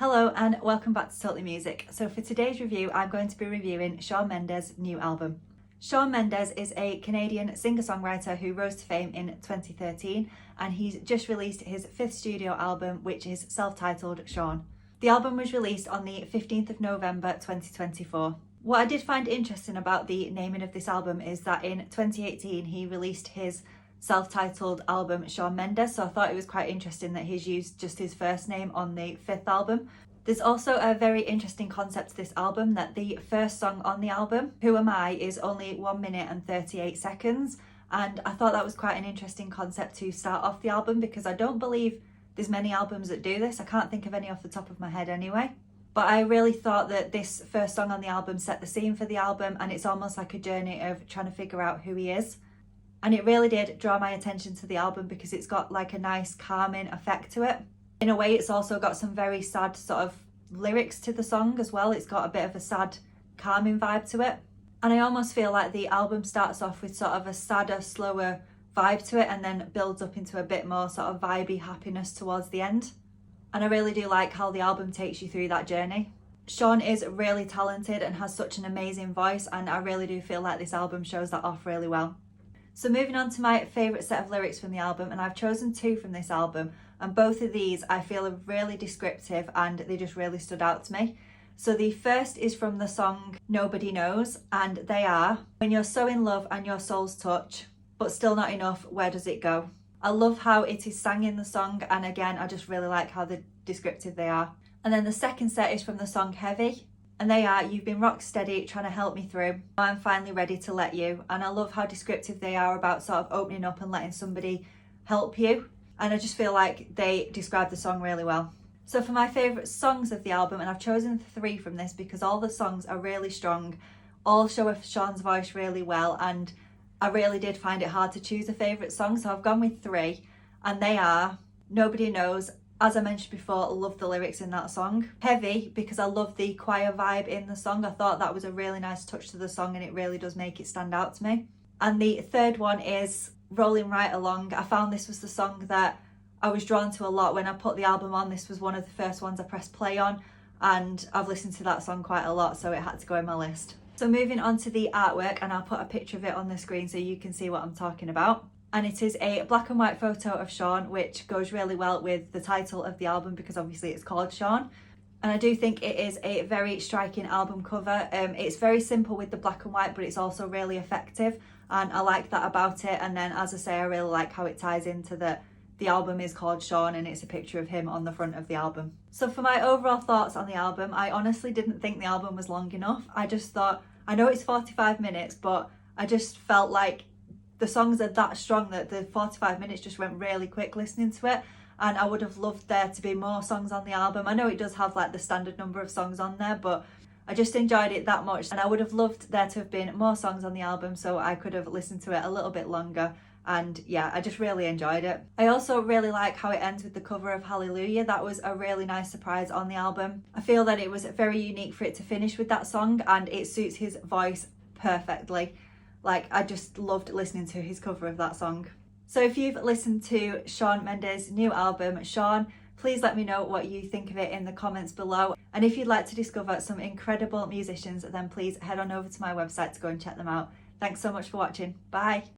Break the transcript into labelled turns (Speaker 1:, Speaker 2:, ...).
Speaker 1: Hello and welcome back to Totally Music. So for today's review, I'm going to be reviewing Shawn Mendes' new album. Shawn Mendes is a Canadian singer-songwriter who rose to fame in 2013, and he's just released his 5th studio album, which is self-titled Shawn. The album was released on the 15th of November 2024. What I did find interesting about the naming of this album is that in 2018 he released his self-titled album Shawn Mendes, so I thought it was quite interesting that he's used just his first name on the 5th album. There's also a very interesting concept to this album, that the first song on the album, Who Am I, is only 1 minute and 38 seconds, and I thought that was quite an interesting concept to start off the album because I don't believe there's many albums that do this. I can't think of any off the top of my head anyway. But I really thought that this first song on the album set the scene for the album, and it's almost like a journey of trying to figure out who he is. And it really did draw my attention to the album because it's got like a nice calming effect to it. In a way, it's also got some very sad sort of lyrics to the song as well. It's got a bit of a sad, calming vibe to it. And I almost feel like the album starts off with sort of a sadder, slower vibe to it and then builds up into a bit more sort of vibey happiness towards the end. And I really do like how the album takes you through that journey. Shawn is really talented and has such an amazing voice, and I really do feel like this album shows that off really well. So moving on to my favourite set of lyrics from the album, and I've chosen 2 from this album, and both of these I feel are really descriptive and they just really stood out to me. So the first is from the song Nobody Knows, and they are: when you're so in love and your soul's touch, but still not enough, where does it go? I love how it is sang in the song, and again I just really like how descriptive they are. And then the second set is from the song Heavy, and they are: you've been rock steady trying to help me through, I'm finally ready to let you. And I love how descriptive they are about sort of opening up and letting somebody help you, and I just feel like they describe the song really well. So for my favourite songs of the album, and I've chosen 3 from this because all the songs are really strong, all show off Shawn's voice really well, and I really did find it hard to choose a favourite song, so I've gone with 3, and they are Nobody Knows. As I mentioned before, I love the lyrics in that song. Heavy, because I love the choir vibe in the song. I thought that was a really nice touch to the song, and it really does make it stand out to me. And the third one is Rolling Right Along. I found this was the song that I was drawn to a lot when I put the album on. This was one of the first ones I pressed play on, and I've listened to that song quite a lot, so it had to go in my list. So moving on to the artwork, and I'll put a picture of it on the screen so you can see what I'm talking about. And it is a black and white photo of Shawn, which goes really well with the title of the album because obviously it's called Shawn. And I do think it is a very striking album cover. It's very simple with the black and white, but it's also really effective, and I like that about it. And then, as I say, I really like how it ties into the album is called Shawn and it's a picture of him on the front of the album. So for my overall thoughts on the album, I honestly didn't think the album was long enough. I just thought, I know it's 45 minutes, but I just felt like the songs are that strong that the 45 minutes just went really quick listening to it, and I would have loved there to be more songs on the album. I know it does have like the standard number of songs on there, but I just enjoyed it that much, and I would have loved there to have been more songs on the album so I could have listened to it a little bit longer. And yeah, I just really enjoyed it. I also really like how it ends with the cover of Hallelujah. That was a really nice surprise on the album. I feel that it was very unique for it to finish with that song, and it suits his voice perfectly. Like, I just loved listening to his cover of that song. So if you've listened to Shawn Mendes' new album, Shawn, please let me know what you think of it in the comments below. And if you'd like to discover some incredible musicians, then please head on over to my website to go and check them out. Thanks so much for watching. Bye.